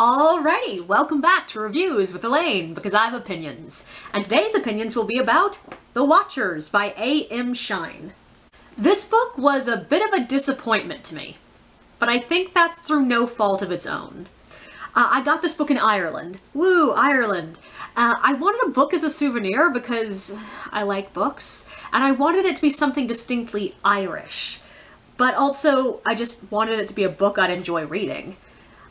Alrighty, welcome back to Reviews with Elaine, because I have opinions. And today's opinions will be about The Watchers by A.M. Shine. This book was a bit of a disappointment to me, but I think that's through no fault of its own. I got this book in Ireland. Woo, Ireland. I wanted a book as a souvenir because I like books, and I wanted it to be something distinctly Irish. But also, I just wanted it to be a book I'd enjoy reading.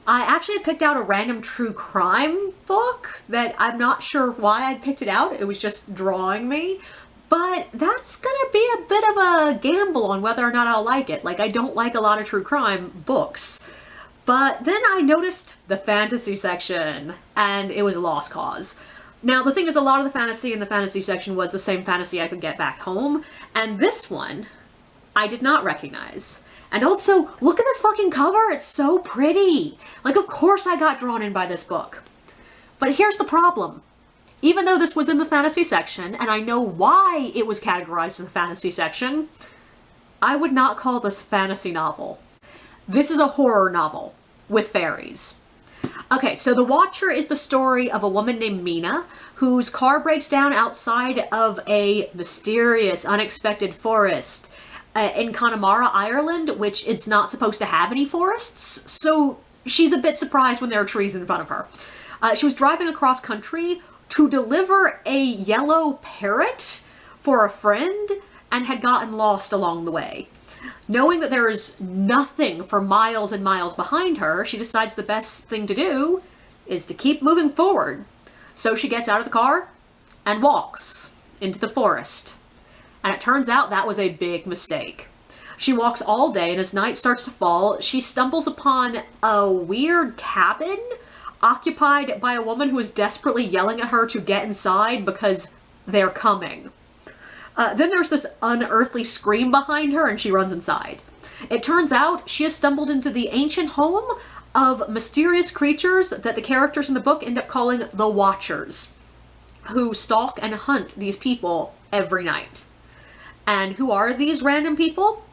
I actually picked out a random true crime book that I'm not sure why I'd picked it out. It was just drawing me. But that's gonna be a bit of a gamble on whether or not I'll like it. Like, I don't like a lot of true crime books. But then I noticed the fantasy section, and it was a lost cause. Now, the thing is, a lot of the fantasy in the fantasy section was the same fantasy I could get back home, and this one, I did not recognize. And also, look at this fucking cover, it's so pretty! Like, of course I got drawn in by this book. But here's the problem. Even though this was in the fantasy section, and I know why it was categorized in the fantasy section, I would not call this a fantasy novel. This is a horror novel with fairies. Okay, so The Watcher is the story of a woman named Mina, whose car breaks down outside of a mysterious, unexpected forest in Connemara, Ireland, which it's not supposed to have any forests, so she's a bit surprised when there are trees in front of her. She was driving across country to deliver a yellow parrot for a friend and had gotten lost along the way. Knowing that there is nothing for miles and miles behind her, she decides the best thing to do is to keep moving forward. So she gets out of the car and walks into the forest. And it turns out that was a big mistake. She walks all day, and as night starts to fall, she stumbles upon a weird cabin occupied by a woman who is desperately yelling at her to get inside because they're coming. Then there's this unearthly scream behind her, and she runs inside. It turns out she has stumbled into the ancient home of mysterious creatures that the characters in the book end up calling the Watchers, who stalk and hunt these people every night. And who are these random people?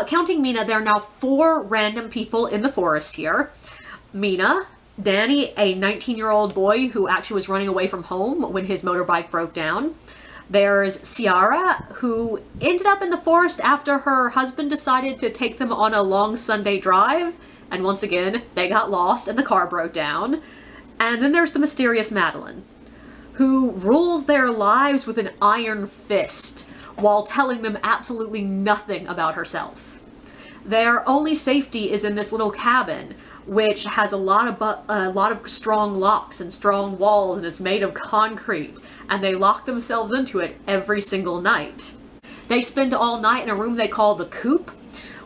Counting Mina, there are now 4 random people in the forest here. Mina, Danny, a 19-year-old boy who actually was running away from home when his motorbike broke down. There's Ciara, who ended up in the forest after her husband decided to take them on a long Sunday drive, and once again, they got lost and the car broke down. And then there's the mysterious Madeline, who rules their lives with an iron fist, while telling them absolutely nothing about herself. Their only safety is in this little cabin, which has a lot of strong locks and strong walls, and is made of concrete, and they lock themselves into it every single night. They spend all night in a room they call the coop,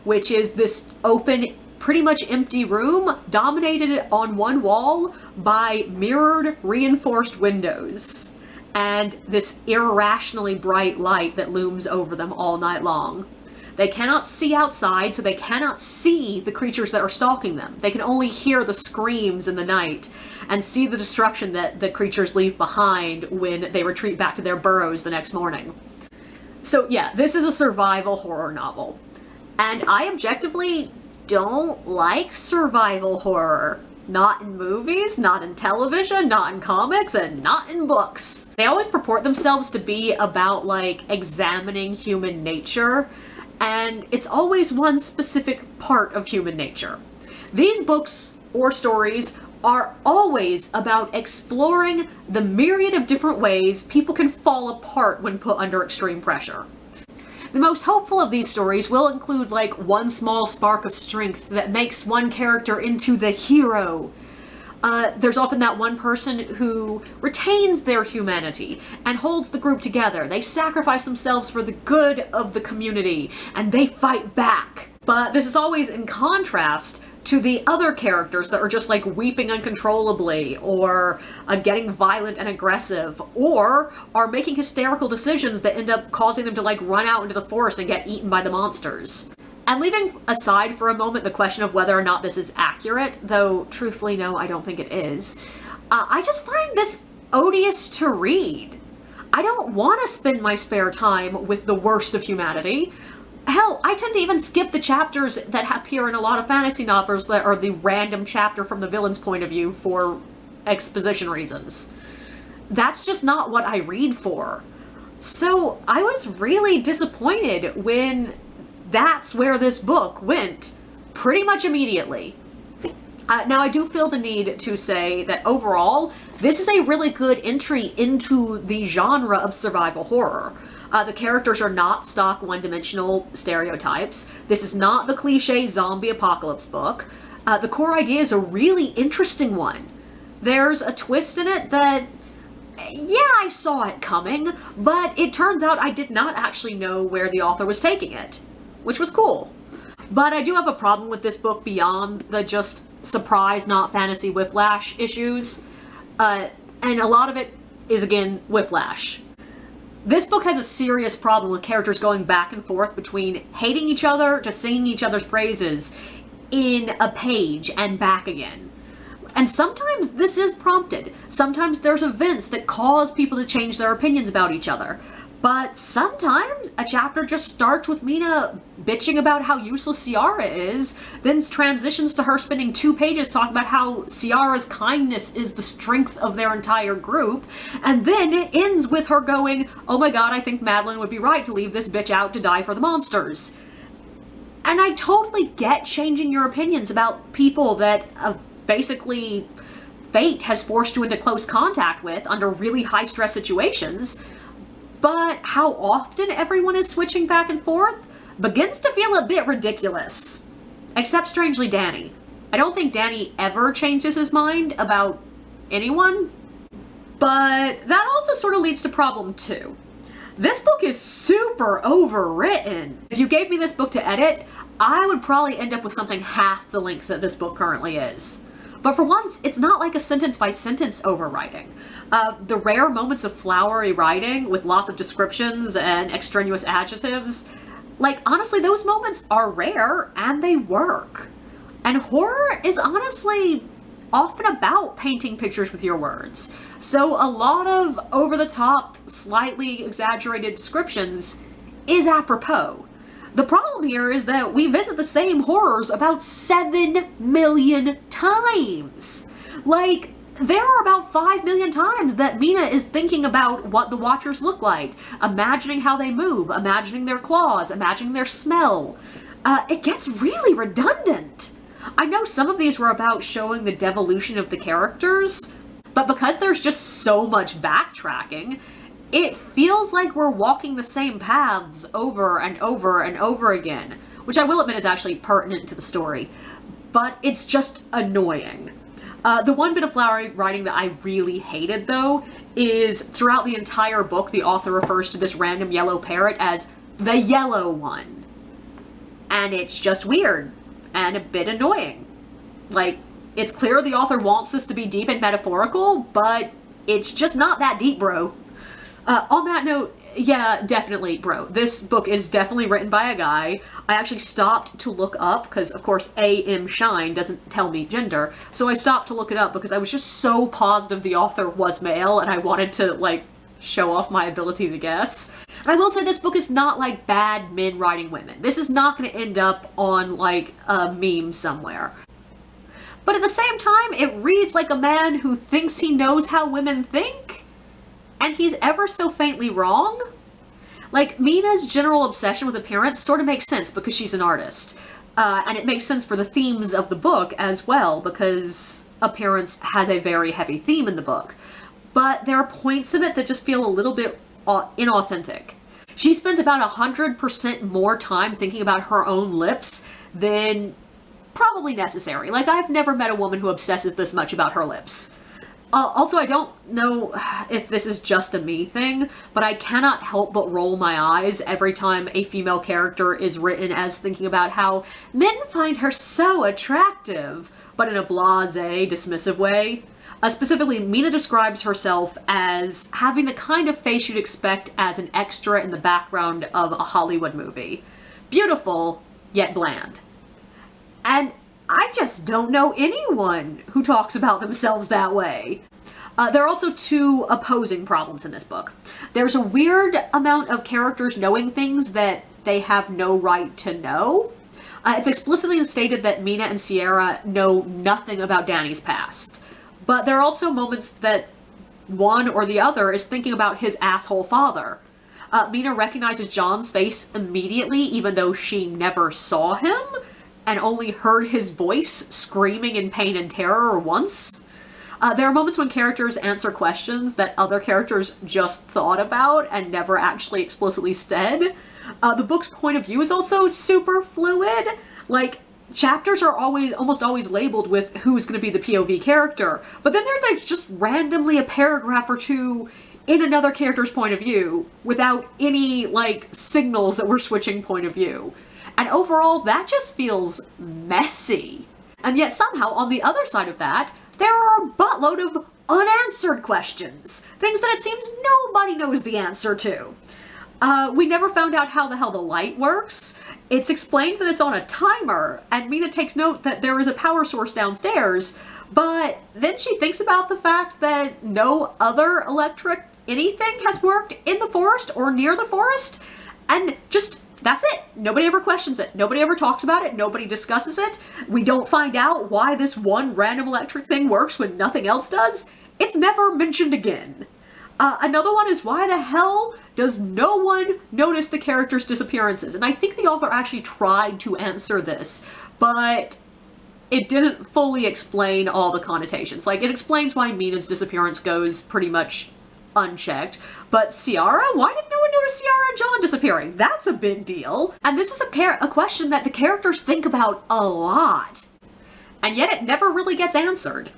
which is this open, pretty much empty room, dominated on one wall by mirrored, reinforced windows, and this irrationally bright light that looms over them all night long. They cannot see outside, so they cannot see the creatures that are stalking them. They can only hear the screams in the night and see the destruction that the creatures leave behind when they retreat back to their burrows the next morning. So yeah, this is a survival horror novel. And I objectively don't like survival horror. Not in movies, not in television, not in comics, and not in books. They always purport themselves to be about, like, examining human nature, and it's always one specific part of human nature. These books or stories are always about exploring the myriad of different ways people can fall apart when put under extreme pressure. The most hopeful of these stories will include, like, one small spark of strength that makes one character into the hero. There's often that one person who retains their humanity and holds the group together. They sacrifice themselves for the good of the community, and they fight back. But this is always in contrast to the other characters that are just, like, weeping uncontrollably, or getting violent and aggressive, or are making hysterical decisions that end up causing them to, like, run out into the forest and get eaten by the monsters. And leaving aside for a moment the question of whether or not this is accurate, though truthfully no, I don't think it is, I just find this odious to read. I don't want to spend my spare time with the worst of humanity. Hell, I tend to even skip the chapters that appear in a lot of fantasy novels that are the random chapter from the villain's point of view for exposition reasons. That's just not what I read for. So I was really disappointed when that's where this book went pretty much immediately. Now, I do feel the need to say that overall, this is a really good entry into the genre of survival horror. The characters are not stock one-dimensional stereotypes. This is not the cliche zombie apocalypse book. The core idea is a really interesting one. There's a twist in it that, yeah, I saw it coming, but it turns out I did not actually know where the author was taking it, which was cool. But I do have a problem with this book beyond the just surprise, not fantasy whiplash issues. And a lot of it is, again, whiplash. This book has a serious problem with characters going back and forth between hating each other to singing each other's praises in a page and back again. And sometimes this is prompted. Sometimes there's events that cause people to change their opinions about each other. But sometimes a chapter just starts with Mina bitching about how useless Ciara is, then transitions to her spending 2 pages talking about how Ciara's kindness is the strength of their entire group, and then it ends with her going, "Oh my god, I think Madeline would be right to leave this bitch out to die for the monsters." And I totally get changing your opinions about people that basically fate has forced you into close contact with under really high stress situations. But how often everyone is switching back and forth begins to feel a bit ridiculous. Except, strangely, Danny. I don't think Danny ever changes his mind about anyone. But that also sort of leads to problem 2. This book is super overwritten. If you gave me this book to edit, I would probably end up with something half the length that this book currently is. But for once, it's not like a sentence-by-sentence overwriting. The rare moments of flowery writing with lots of descriptions and extraneous adjectives, like, honestly, those moments are rare and they work. And horror is honestly often about painting pictures with your words. So a lot of over-the-top, slightly exaggerated descriptions is apropos. The problem here is that we visit the same horrors about 7 million times. Like, there are about 5 million times that Mina is thinking about what the Watchers look like, imagining how they move, imagining their claws, imagining their smell. It gets really redundant. I know some of these were about showing the devolution of the characters, but because there's just so much backtracking, it feels like we're walking the same paths over and over and over again, which I will admit is actually pertinent to the story, but it's just annoying. The one bit of flowery writing that I really hated, though, is throughout the entire book, the author refers to this random yellow parrot as the yellow one. And it's just weird and a bit annoying. Like, it's clear the author wants this to be deep and metaphorical, but it's just not that deep, bro. On that note, yeah, definitely, bro. This book is definitely written by a guy. I actually stopped to look up, because, of course, A.M. Shine doesn't tell me gender, so I stopped to look it up because I was just so positive the author was male, and I wanted to, like, show off my ability to guess. And I will say this book is not like bad men writing women. This is not going to end up on, like, a meme somewhere. But at the same time, it reads like a man who thinks he knows how women think, and he's ever so faintly wrong. Like, Mina's general obsession with appearance sort of makes sense because she's an artist. And it makes sense for the themes of the book as well, because appearance has a very heavy theme in the book. But there are points of it that just feel a little bit inauthentic. She spends about 100% more time thinking about her own lips than probably necessary. Like, I've never met a woman who obsesses this much about her lips. Also, I don't know if this is just a me thing, but I cannot help but roll my eyes every time a female character is written as thinking about how men find her so attractive, but in a blasé, dismissive way. Specifically, Mina describes herself as having the kind of face you'd expect as an extra in the background of a Hollywood movie. Beautiful, yet bland. And I just don't know anyone who talks about themselves that way. There are also 2 opposing problems in this book. There's a weird amount of characters knowing things that they have no right to know. It's explicitly stated that Mina and Sierra know nothing about Danny's past. But there are also moments that one or the other is thinking about his asshole father. Mina recognizes John's face immediately, even though she never saw him, and only heard his voice screaming in pain and terror once. There are moments when characters answer questions that other characters just thought about and never actually explicitly said. The book's point of view is also super fluid. Like, chapters are almost always labeled with who's going to be the POV character, but then there's just randomly a paragraph or two in another character's point of view without any, like, signals that we're switching point of view. And overall, that just feels messy. And yet somehow, on the other side of that, there are a buttload of unanswered questions. Things that it seems nobody knows the answer to. We never found out how the hell the light works. It's explained that it's on a timer, and Mina takes note that there is a power source downstairs, but then she thinks about the fact that no other electric anything has worked in the forest or near the forest, and just, that's it. Nobody ever questions it. Nobody ever talks about it. Nobody discusses it. We don't find out why this one random electric thing works when nothing else does. It's never mentioned again. Another one is, why the hell does no one notice the characters' disappearances? And I think the author actually tried to answer this, but it didn't fully explain all the connotations. Like, it explains why Mina's disappearance goes pretty much unchecked, but Ciara? Why did no one notice Ciara and John disappearing? That's a big deal. And this is a question that the characters think about a lot, and yet it never really gets answered.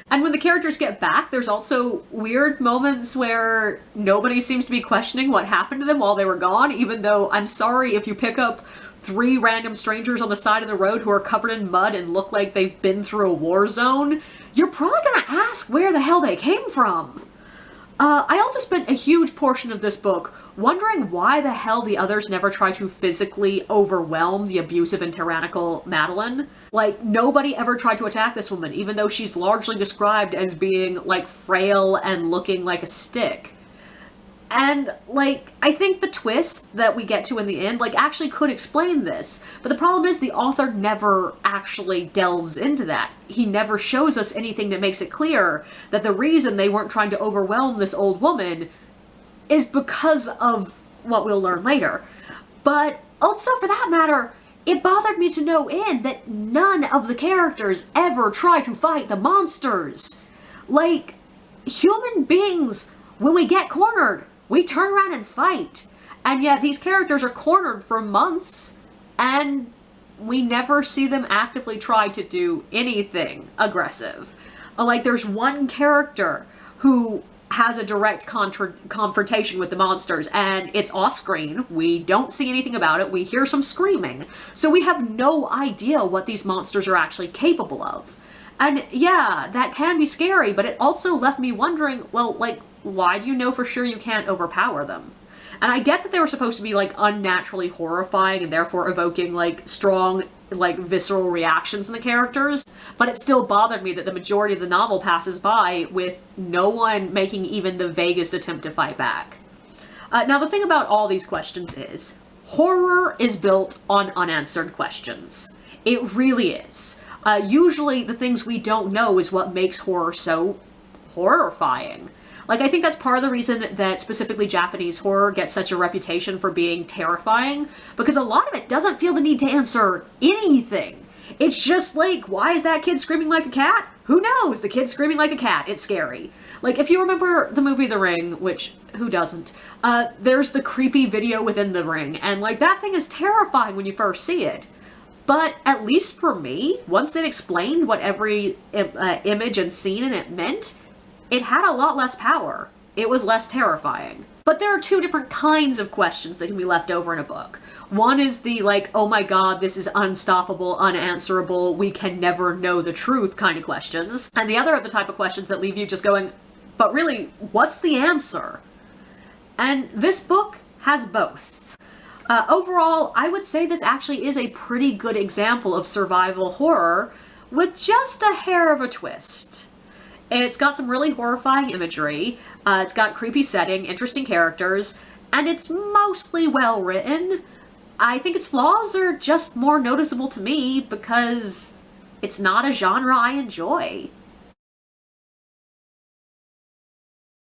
And when the characters get back, there's also weird moments where nobody seems to be questioning what happened to them while they were gone, even though, I'm sorry, if you pick up 3 random strangers on the side of the road who are covered in mud and look like they've been through a war zone, you're probably gonna ask where the hell they came from. I also spent a huge portion of this book wondering why the hell the others never try to physically overwhelm the abusive and tyrannical Madeline. Like, nobody ever tried to attack this woman, even though she's largely described as being, like, frail and looking like a stick. And, like, I think the twist that we get to in the end, like, actually could explain this. But the problem is the author never actually delves into that. He never shows us anything that makes it clear that the reason they weren't trying to overwhelm this old woman is because of what we'll learn later. But also, for that matter, it bothered me to no end that none of the characters ever try to fight the monsters. Like, human beings, when we get cornered, we turn around and fight. And yet these characters are cornered for months, and we never see them actively try to do anything aggressive. Like, there's one character who has a direct confrontation with the monsters, and it's off-screen. We don't see anything about it. We hear some screaming. So we have no idea what these monsters are actually capable of. And yeah, that can be scary, but it also left me wondering, well, like, why do you know for sure you can't overpower them? And I get that they were supposed to be, like, unnaturally horrifying and therefore evoking, like, strong, like, visceral reactions in the characters, but it still bothered me that the majority of the novel passes by with no one making even the vaguest attempt to fight back. Now, the thing about all these questions is, horror is built on unanswered questions. It really is. Usually the things we don't know is what makes horror so horrifying. Like, I think that's part of the reason that specifically Japanese horror gets such a reputation for being terrifying, because a lot of it doesn't feel the need to answer anything. It's just like, why is that kid screaming like a cat? Who knows? The kid's screaming like a cat. It's scary. Like, if you remember the movie The Ring, which, who doesn't? There's the creepy video within the ring, and, like, that thing is terrifying when you first see it. But at least for me, once they explained what every image and scene in it meant, it had a lot less power. It was less terrifying. But there are 2 different kinds of questions that can be left over in a book. One is the, like, oh my god, this is unstoppable, unanswerable, we can never know the truth kind of questions. And the other are the type of questions that leave you just going, but really, what's the answer? And this book has both. Overall, I would say this actually is a pretty good example of survival horror with just a hair of a twist. It's got some really horrifying imagery, it's got creepy setting, interesting characters, and it's mostly well written. I think its flaws are just more noticeable to me because it's not a genre I enjoy.